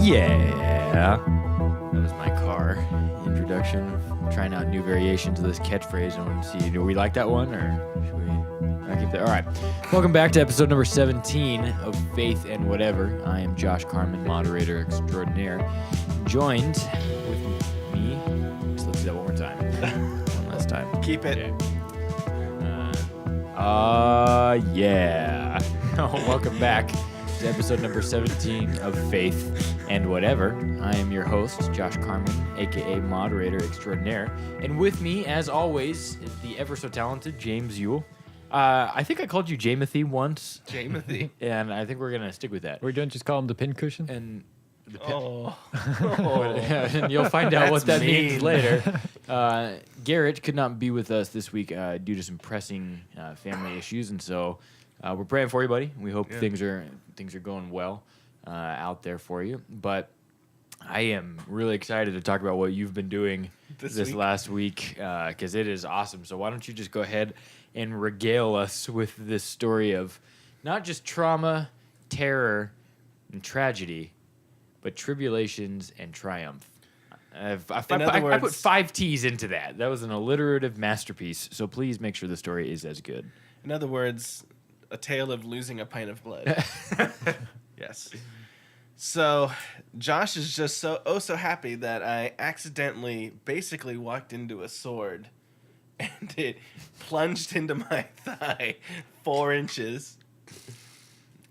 Yeah. That was my car introduction. Trying out new variations of this catchphrase. I want to see, do we like that one or should we not keep that? All right. Welcome back to episode number 17 of Faith and Whatever. I am Josh Carmen, moderator extraordinaire. Joined with me. So let's do that one more time. One last time. Keep it. Yeah. Welcome back to episode number 17 of Faith and Whatever. I am your host, Josh Carmen, a.k.a. moderator extraordinaire. And with me, as always, is the ever-so-talented James Ewell. I think I called you Jamathy once. Jamathy. And I think we're going to stick with that. We're going to just call him the pincushion? And the And and you'll find out what that means mean. later. Garrett could not be with us this week due to some pressing family issues, and so we're praying for you, buddy. We hope things are going well out there for you. But I am really excited to talk about what you've been doing this last week because it is awesome. So why don't you just go ahead and regale us with this story of not just trauma, terror, and tragedy, but tribulations and triumph. I put 5 T's into that. That was an alliterative masterpiece. So please make sure the story is as good. In other words, a tale of losing a pint of blood. Yes. So Josh is just so happy that I accidentally basically walked into a sword and it plunged into my thigh 4 inches.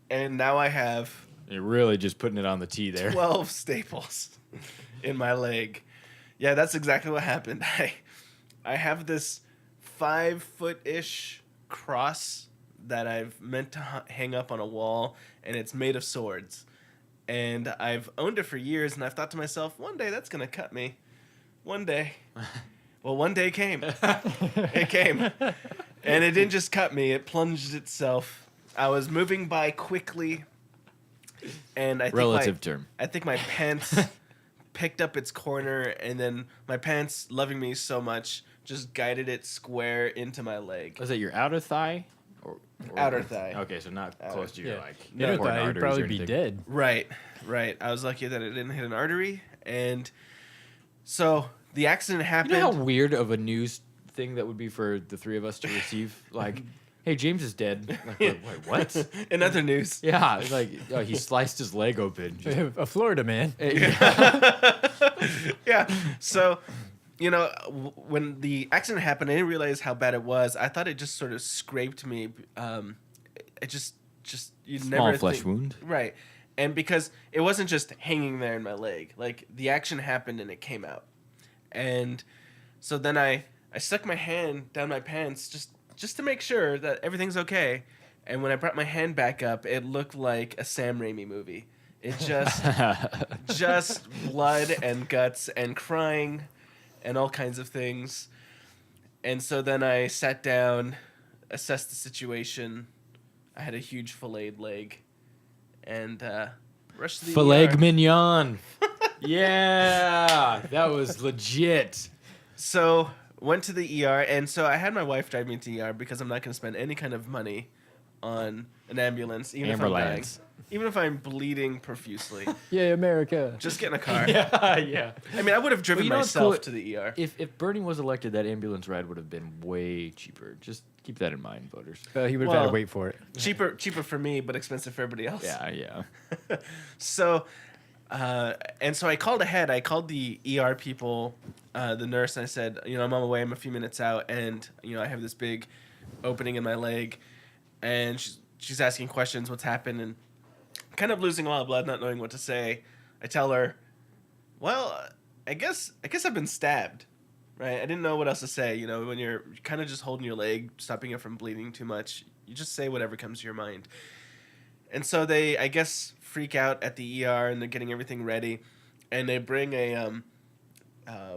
And now I have... You're really just putting it on the T there. 12 staples in my leg. Yeah, that's exactly what happened. I have this 5-foot-ish cross that I've meant to hang up on a wall, and it's made of swords. And I've owned it for years, and I've thought to myself, one day that's going to cut me. One day. Well, one day came. It came. And it didn't just cut me, it plunged itself. I was moving by quickly. And I think my pants picked up its corner, and then my pants, loving me so much, just guided it square into my leg. Was that your outer thigh? Or outer thigh. Okay, so not close to your Inner important thigh, you'd arteries probably or be anything. dead. Right. I was lucky that it didn't hit an artery, and so the accident happened. You know how weird of a news thing that would be for the three of us to receive? Like, hey, James is dead. Like, wait, what? In other news. Yeah, it's like he sliced his leg open. Just, A Florida man. Yeah. So, when the accident happened, I didn't realize how bad it was. I thought it just sort of scraped me. It just you small never flesh think, wound. right? And because it wasn't just hanging there in my leg, like the action happened and it came out, and so then I stuck my hand down my pants just to make sure that everything's okay. And when I brought my hand back up, it looked like a Sam Raimi movie. It just blood and guts and crying and all kinds of things. And so then I sat down, assessed the situation. I had a huge filleted leg and rushed to the Filet ER. mignon. Yeah, that was legit. So went to the ER, and so I had my wife drive me to the ER because I'm not going to spend any kind of money on an ambulance, even if I'm dying. Even if I'm bleeding profusely. Yay, America. Just get in a car. Yeah. I mean, I would have driven what's myself cool? to the ER. If Bernie was elected, that ambulance ride would have been way cheaper. Just keep that in mind, voters. He would have had to wait for it. Cheaper for me, but expensive for everybody else. Yeah. So, and so I called ahead. I called the ER people, the nurse, and I said, I'm on my way. I'm a few minutes out, and I have this big opening in my leg, and she's asking questions. What's happened? And kind of losing a lot of blood, not knowing what to say. I tell her, well, I guess I've been stabbed, right? I didn't know what else to say. When you're kind of just holding your leg, stopping it from bleeding too much, you just say whatever comes to your mind. And so they, I guess, freak out at the ER, and they're getting everything ready, and they bring a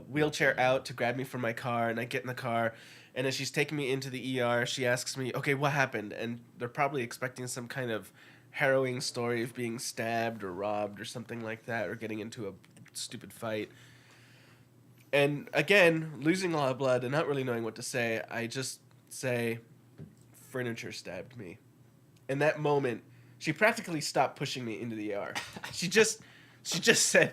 wheelchair out to grab me from my car, and I get in the car, and as she's taking me into the ER, she asks me, okay, what happened? And they're probably expecting some kind of harrowing story of being stabbed or robbed or something like that, or getting into a stupid fight. And again, losing a lot of blood and not really knowing what to say, I just say, furniture stabbed me. In that moment, she practically stopped pushing me into the ER. She just said,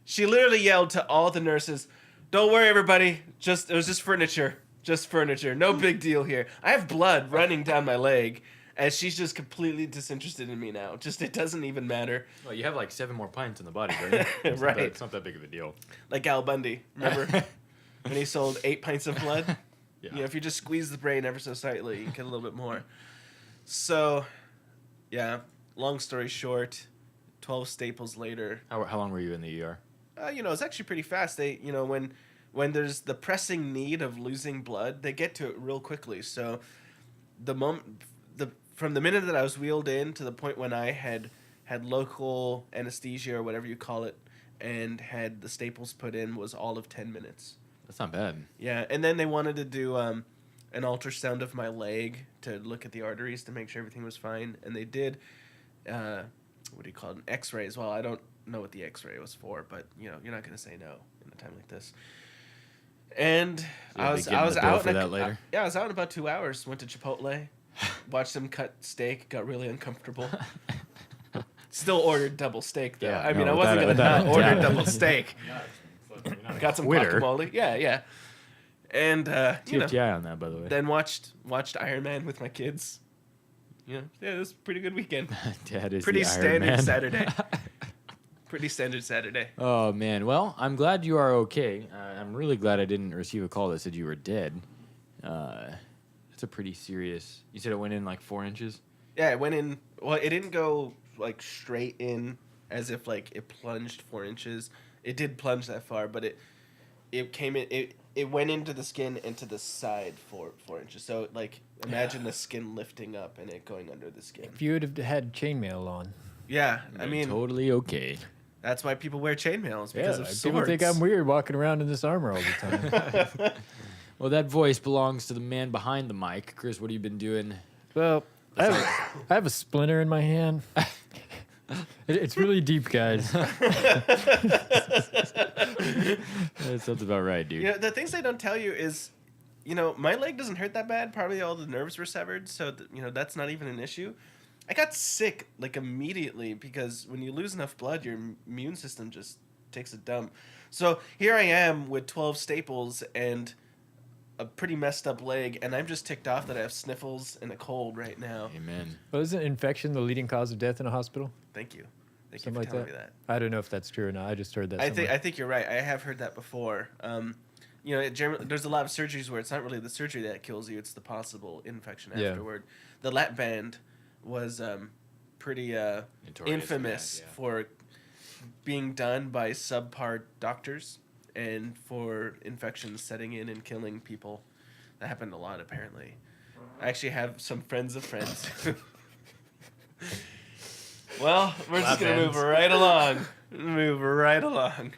she literally yelled to all the nurses, "Don't worry, everybody. It was just furniture. Just furniture. No big deal here. I have blood running down my leg." And she's just completely disinterested in me now. Just, it doesn't even matter. Well, you have like 7 more pints in the body, right? Right. It's not that big of a deal. Like Al Bundy. Remember when he sold 8 pints of blood? Yeah. You know, if you just squeeze the brain ever so slightly, you get a little bit more. So, yeah, long story short, 12 staples later. How long were you in the ER? You know, it's actually pretty fast. They, you know, when there's the pressing need of losing blood, they get to it real quickly. So, from the minute that I was wheeled in to the point when I had local anesthesia or whatever you call it, and had the staples put in, was all of 10 minutes. That's not bad. Yeah, and then they wanted to do an ultrasound of my leg to look at the arteries to make sure everything was fine, and they did what do you call it, an X-ray as well. I don't know what the X-ray was for, but you know, you're not going to say no in a time like this. And I was out for that later. I was out in about 2 hours. Went to Chipotle, watched them cut steak, got really uncomfortable. Still ordered double steak though. Yeah, I mean, no, I wasn't gonna without- not order double steak. Got some quitter. guacamole. Yeah. And you know, TFTI on that, by the way. then watched Iron Man with my kids. Yeah, it was a pretty good weekend. Dad is Pretty the Iron standard Man. Saturday. Pretty standard Saturday. Oh man, well, I'm glad you are okay. I'm really glad I didn't receive a call that said you were dead. It's a pretty serious. You said it went in like 4 inches. Yeah, it went in. Well, it didn't go like straight in as if like it plunged 4 inches. It did plunge that far, but it came in. It went into the skin and to the side 4 inches. So like imagine the skin lifting up and it going under the skin. If you would have had chainmail on. Yeah, I You're mean totally okay. that's why people wear chainmails because of swords. people think I'm weird walking around in this armor all the time. Well, that voice belongs to the man behind the mic. Chris, what have you been doing? Well, I have a splinter in my hand. It's really deep, guys. That sounds about right, dude. You know, the things they don't tell you is, you know, my leg doesn't hurt that bad. Probably all the nerves were severed, so you know that's not even an issue. I got sick like immediately because when you lose enough blood, your immune system just takes a dump. So here I am with 12 staples and a pretty messed up leg, and I'm just ticked off that I have sniffles and a cold right now. Amen. Well, isn't infection the leading cause of death in a hospital? Thank you. Thank Something you for like telling me that. I don't know if that's true or not. I just heard that. I think you're right. I have heard that before. You know, there's a lot of surgeries where it's not really the surgery that kills you; it's the possible infection afterward. The lap band was pretty infamous for being done by subpar doctors and for infections setting in and killing people. That happened a lot, apparently. I actually have some friends of friends. Well, we're just going to move right along.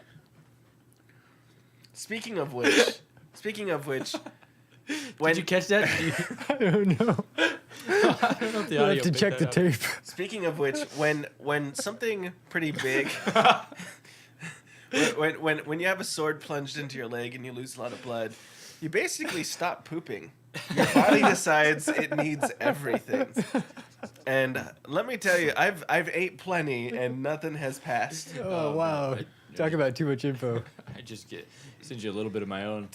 Speaking of which, Did you catch that? I don't know. I don't know if the You'll audio have to picked check the that up. tape. Speaking of which, when something pretty big, when you have a sword plunged into your leg and you lose a lot of blood, you basically stop pooping. Your body decides it needs everything. And let me tell you, I've ate plenty and nothing has passed. Oh, wow. Talk about too much info. I just send you a little bit of my own.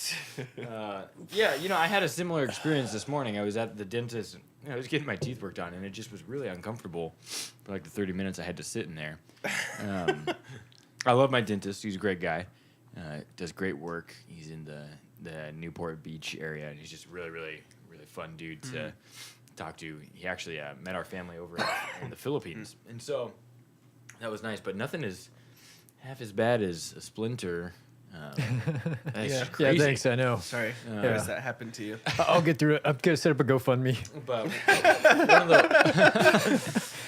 Yeah, you know, I had a similar experience this morning. I was at the dentist. And, you know, I was getting my teeth worked on, and it just was really uncomfortable for like the 30 minutes I had to sit in there. I love my dentist. He's a great guy. Does great work. He's in the Newport Beach area, and he's just really, really, really fun dude to talk to. He actually met our family over in the Philippines, and so that was nice. But nothing is half as bad as a splinter. That's Yeah. crazy. Yeah, thanks. I know. Sorry, Yeah. has that happened to you? I'll get through it. I'm going to set up a GoFundMe. But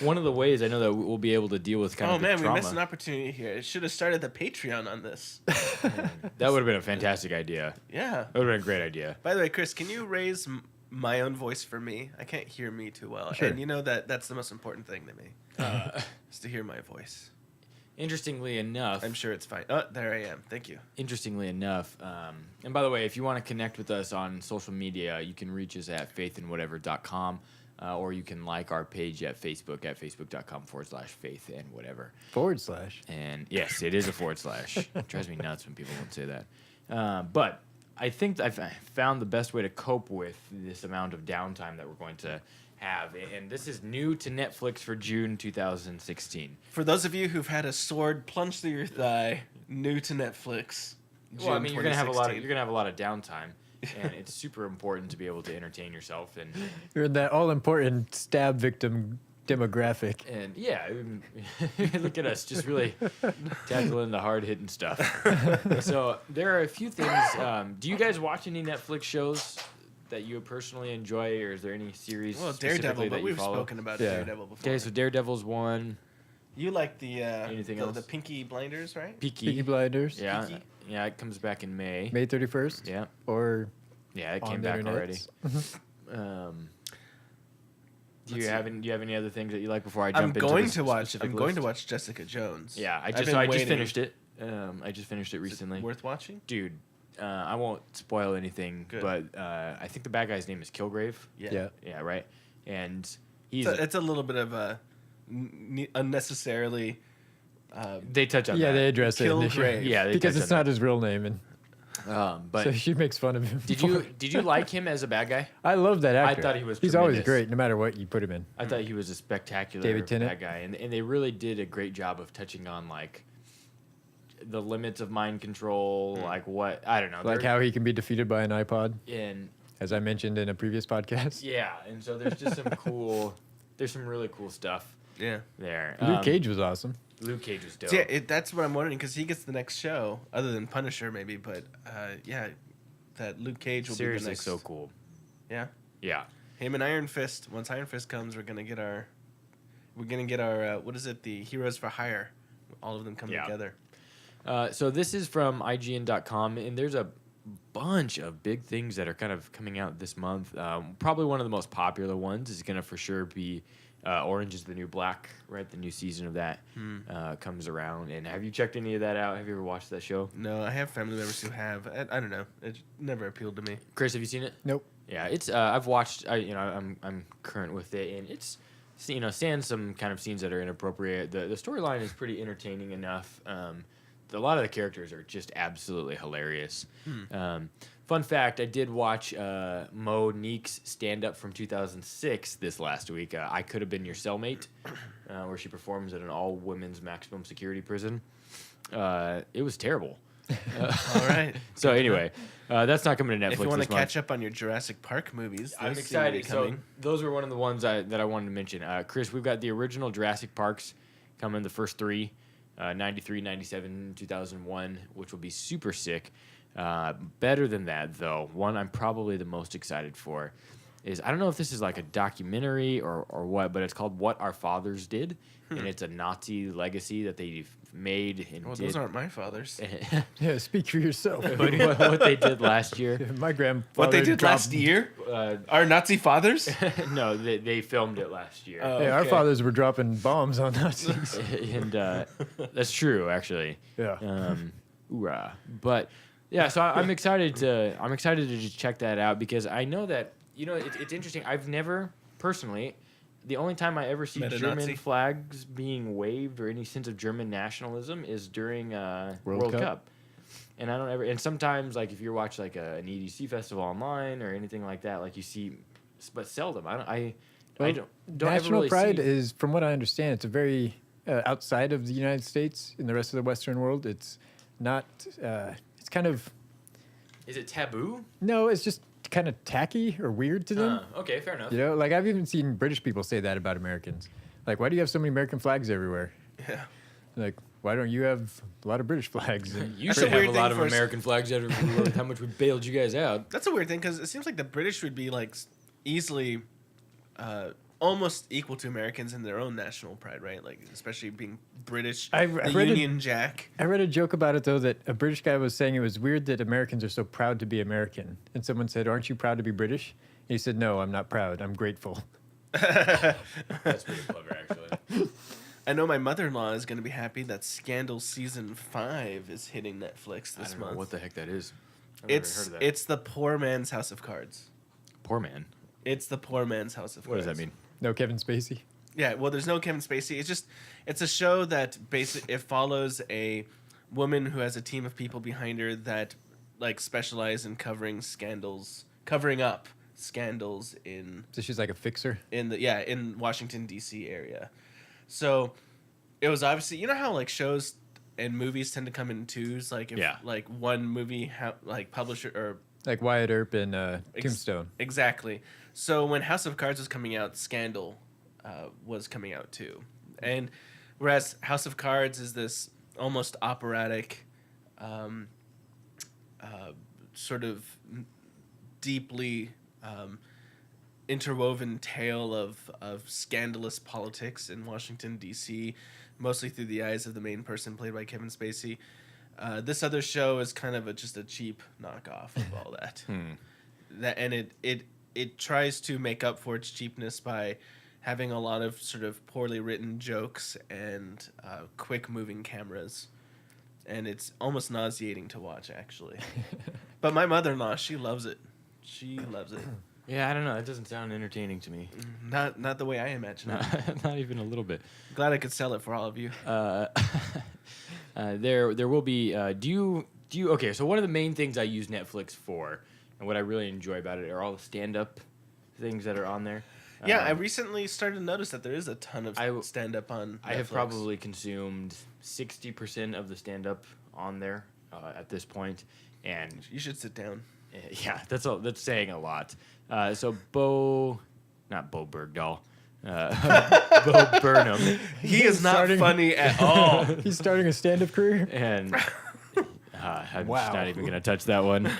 one of the ways I know that we'll be able to deal with kind Oh of the man, we trauma. missed an opportunity here. It should have started the Patreon on this. That would have been a fantastic idea. Yeah. That would have been a great idea. By the way, Chris, can you raise my own voice for me? I can't hear me too well, Sure. and you know that's the most important thing to me, is to hear my voice. Interestingly enough, I'm sure it's fine. Oh, there I am. Thank you. And by the way, if you want to connect with us on social media, you can reach us at faithandwhatever.com. or you can like our page at facebook.com/faithandwhatever. / And yes, it is a /. It drives me nuts when people won't say that. But I think I've found the best way to cope with this amount of downtime that we're going to have. And this is new to Netflix for June 2016. For those of you who've had a sword plunged through your thigh, new to Netflix. Well, I mean, you're gonna have a lot June of downtime, and it's super important to be able to entertain yourself. And You're in that all-important stab victim demographic. And yeah, look at us, just really tackling the hard-hitting stuff. So there are a few things. Do you guys watch any Netflix shows that you personally enjoy, or is there any series? Well, specifically Daredevil, that but you we've follow? spoken about Yeah. Daredevil before. Okay, so Daredevil's one. You like the Anything else? the Pinky Blinders, right? Peaky Blinders. Yeah, Peaky? yeah, it comes back in May. May 31st. Yeah, Or yeah, it on came the back internets. already. Do you Let's have any other things that you like before I jump I'm into going this to watch. specific I'm going to list? watch Jessica Jones. Yeah, I I've just been waiting. finished it. I just finished it recently. Worth watching? Dude, I won't spoil anything, Good. but I think the bad guy's name is Kilgrave. Yeah. Yeah, right. And he's It's a little bit of a unnecessarily. they touch on Yeah, that. they address it. in the Kilgrave. show. Yeah, they because touch it's on not his real name, and but so she makes fun of him. did you like him as a bad guy? I love that actor. thought he was He's always tremendous. great, no matter what you put him in. I thought he was a spectacular David Tennant? bad guy, and they really did a great job of touching on like the limits of mind control, like what I don't know, Like how he can be defeated by an iPod, and as I mentioned in a previous podcast. yeah, and so there's just there's some really cool stuff Yeah. there. Luke Cage was awesome. Luke Cage was dope. So yeah, that's what I'm wondering because he gets the next show, other than Punisher maybe, but yeah, that Luke Cage will be the Seriously, next. so cool. Yeah. Yeah. Him and Iron Fist. Once Iron Fist comes, we're gonna get our what is it? The Heroes for Hire. All of them come Yeah. together. So this is from IGN.com, and there's a bunch of big things that are kind of coming out this month. Probably one of the most popular ones is going to for sure be Orange is the New Black, right? The new season of that comes around. And have you checked any of that out? Have you ever watched that show? No, I have family members who have. I don't know. It never appealed to me. Chris, have you seen it? Nope. Yeah, it's I've watched. I'm current with it, and it's sans some kind of scenes that are inappropriate. The storyline is pretty entertaining enough. A lot of the characters are just absolutely hilarious. Fun fact, I did watch Mo Neek's stand-up from 2006 this last week. I Could Have Been Your Cellmate, where she performs at an all-women's maximum security prison. It was terrible. All right. So anyway, that's not coming to Netflix If you want this to month. catch up on your Jurassic Park movies, I'm those seem to be excited. So coming. those were one of the ones that I wanted to mention. Chris, we've got the original Jurassic Parks coming, the first three, 93, 97, 2001, which will be super sick. Better than that, though, one I'm probably the most excited for is, I don't know if this is like a documentary or what, but it's called What Our Fathers Did, and it's a Nazi legacy that they've made and Well, did. those aren't my fathers. Yeah, speak for yourself, buddy. what they did last year. My grandfather. What they did dropped- last year? Uh, Our Nazi fathers? no, they filmed it last year. Oh. Hey, our Okay. fathers were dropping bombs on Nazis. And that's true, actually. Yeah. Hoorah. But yeah, so I'm excited to just check that out because I know that it's interesting. I've never personally, the only time I ever see Met a German Nazi? flags being waved or any sense of German nationalism is during World Cup? Cup. And I don't ever. And sometimes, like if you watch like an EDC festival online or anything like that, like you see, but seldom. I don't ever National really pride see. is, from what I understand, it's a very outside of the United States. In the rest of the Western world, it's not. It's kind of Is it taboo? no. It's just kind of tacky or weird to them. Okay, fair enough. You know, like I've even seen British people say that about Americans. Like, why do you have so many American flags everywhere? Yeah. Like, why don't you have a lot of British flags? And You That's should a have weird a thing lot of for us- American flags everywhere. How much we bailed you guys out? That's a weird thing because it seems like the British would be like easily almost equal to Americans in their own national pride, right? Like, especially being British. I the read Union Jack. I read a joke about it though, that a British guy was saying it was weird that Americans are so proud to be American, and someone said, "Aren't you proud to be British?" And he said, "No, I'm not proud. I'm grateful." That's pretty clever, actually. I know my mother-in-law is going to be happy that Scandal season 5 is hitting Netflix I this don't know month. what the heck that is. I've never heard of that. It's the poor man's House of Cards. Poor man. It's the poor man's House of Cards. What does that mean? No Kevin Spacey. Yeah, well, there's no Kevin Spacey. It's a show that it follows a woman who has a team of people behind her that like specialize in covering up scandals in So she's like a fixer. in Washington D.C. area. So it was obviously, you know how like shows and movies tend to come in twos, like if like one movie like publisher or Like Wyatt Earp and Tombstone. Exactly. So when House of Cards was coming out, Scandal was coming out too. And whereas House of Cards is this almost operatic, sort of deeply interwoven tale of scandalous politics in Washington, D.C., mostly through the eyes of the main person played by Kevin Spacey. This other show is kind of just a cheap knockoff of all that. And it tries to make up for its cheapness by having a lot of sort of poorly written jokes and quick moving cameras. And it's almost nauseating to watch, actually. But my mother-in-law, she loves it. She loves it. Yeah, I don't know. It doesn't sound entertaining to me. Not the way I imagine it. Not even a little bit. Glad I could sell it for all of you. There will be. Do you? Okay, so one of the main things I use Netflix for, and what I really enjoy about it, are all the stand-up things that are on there. Yeah, I recently started to notice that there is a ton of stand-up on Netflix. I have probably consumed 60% of the stand-up on there at this point, and you should sit down. Yeah, that's saying a lot. So not Bo Bergdahl, Bo Burnham. He is not funny at all. He's starting a stand-up career, and I'm just not even gonna touch that one.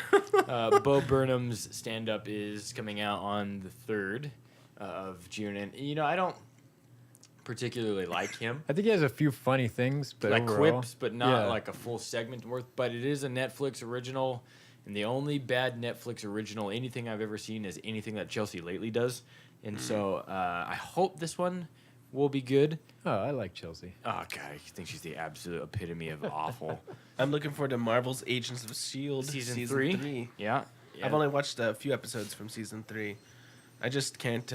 Bo Burnham's stand-up is coming out on the 3rd of June, and I don't particularly like him. I think he has a few funny things, but like overall, quips, but not like a full segment worth. But it is a Netflix original, and the only bad Netflix original anything I've ever seen is anything that Chelsea Lately does. And so I hope this one will be good. Oh, I like Chelsea. Oh God, I think she's the absolute epitome of awful. I'm looking forward to Marvel's Agents of S.H.I.E.L.D. season 3. Yeah. I've only watched a few episodes from season 3. I just can't.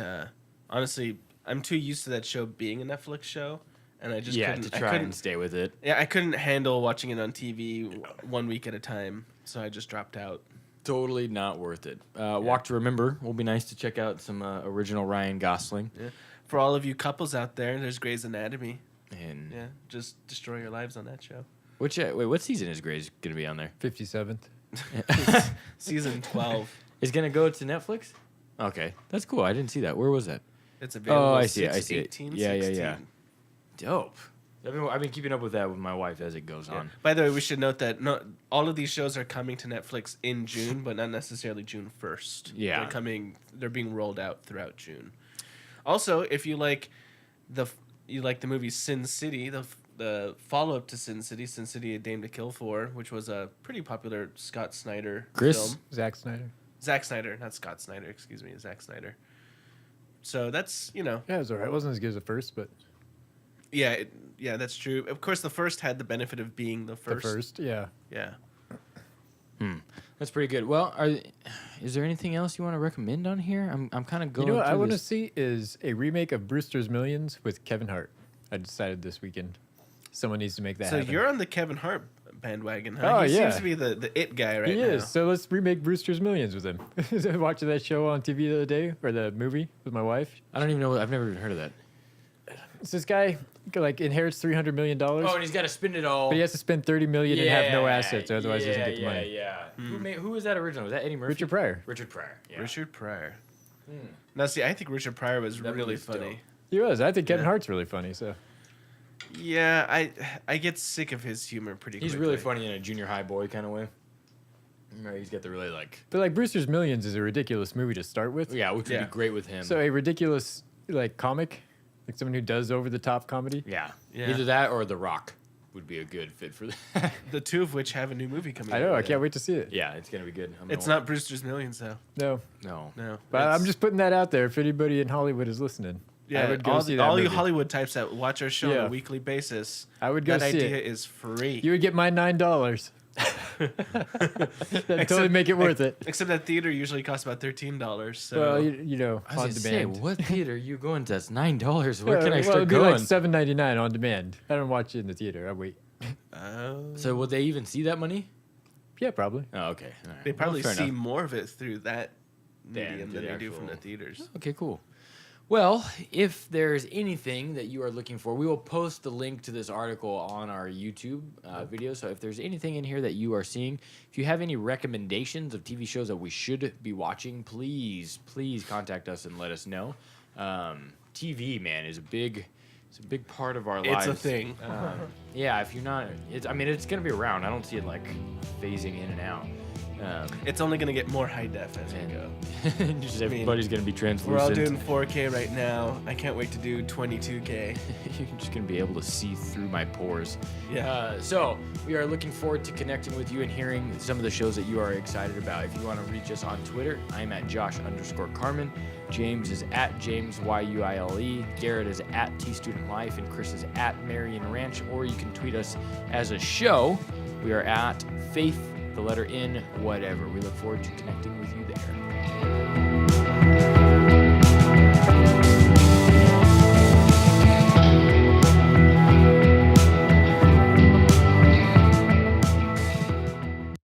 Honestly, I'm too used to that show being a Netflix show, and I just couldn't, to try and stay with it. Yeah, I couldn't handle watching it on TV 1 week at a time, so I just dropped out. Totally not worth it. Walk to Remember will be nice to check out some original Ryan Gosling. Yeah. For all of you couples out there, there's Grey's Anatomy. And yeah, just destroy your lives on that show. What season is Grey's gonna be on there? 57th. Season 12. Is gonna go to Netflix? Okay, that's cool. I didn't see that. Where was that? It's available. Oh, I see it. 18, Yeah, 16. yeah. Dope. I've been keeping up with that with my wife as it goes on. By the way, we should note that all of these shows are coming to Netflix in June, but not necessarily June 1st. Yeah. They're being rolled out throughout June. Also, if you like the movie Sin City, the follow-up to Sin City: A Dame to Kill For, which was a pretty popular Scott Snyder film. Zack Snyder. Zack Snyder, not Scott Snyder, excuse me, Zack Snyder. So that's, Yeah, it was alright. It wasn't as good as the first, but... Yeah, that's true. Of course, the first had the benefit of being the first. The first, yeah. Yeah. That's pretty good. Well, is there anything else you want to recommend on here? I'm kind of going. You know what I want to see is a remake of Brewster's Millions with Kevin Hart. I decided this weekend. Someone needs to make that happen. So you're on the Kevin Hart bandwagon, huh? Oh, he yeah. seems to be the it guy right now. He is. So let's remake Brewster's Millions with him. Watching that show on TV the other day, or the movie with my wife. I don't even know. I've never even heard of that. It's this guy inherits $300 million. Oh, and he's got to spend it all. But he has to spend $30 million and have no assets, otherwise he doesn't get the money. Yeah. Who was that original? Was that Eddie Murphy? Richard Pryor. Richard Pryor. Yeah. Richard Pryor. Now, see, I think Richard Pryor was really funny. dope. He was. I think Kevin Hart's really funny. So. Yeah, I get sick of his humor pretty quickly. He's really funny in a junior high boy kind of way. Right, he's got the really But Brewster's Millions is a ridiculous movie to start with. Yeah, which would be great with him. So a ridiculous comic, like someone who does over the top comedy. Yeah. Yeah. Either that or The Rock would be a good fit for that. The two of which have a new movie coming out. I know. I can't wait to see it. Yeah, it's gonna be good. It's not Brewster's Millions, though. No. No. But I'm just putting that out there if anybody in Hollywood is listening. Yeah, I would go see that all you movie. Hollywood types that watch our show on Yeah. a weekly basis. I would go that see idea it. is free. You would get my $9. That'd totally make it worth it. Except that theater usually costs about $13. So Well, you know, I was on gonna say, demand. what theater are you going to? That's $9. Where can I Well, start it'd be going? like $7.99 on demand. I don't watch it in the theater. I wait. So will they even see that money? Yeah, probably. Oh, okay. All right. they Well, probably fair see enough. more of it through that medium the than they do from the actual- theaters. Okay, cool. Well, if there's anything that you are looking for, we will post the link to this article on our YouTube video. So if there's anything in here that you are seeing, if you have any recommendations of TV shows that we should be watching, please contact us and let us know. TV, man, is it's a big part of our lives. It's a thing. Yeah, if you're not, it's gonna be around. I don't see it like phasing in and out. It's only going to get more high def as we go. Just everybody's gonna be translucent. We're all doing 4K right now. I can't wait to do 22K. You're just gonna be able to see through my pores. Yeah. So we are looking forward to connecting with you and hearing some of the shows that you are excited about. If you want to reach us on Twitter, I'm at Josh_Carmen. James is at JamesYuile. Garrett is at TStudentLife, and Chris is at Marion Ranch. Or you can tweet us as a show. We are at Faith, the letter N, whatever. We look forward to connecting with you there.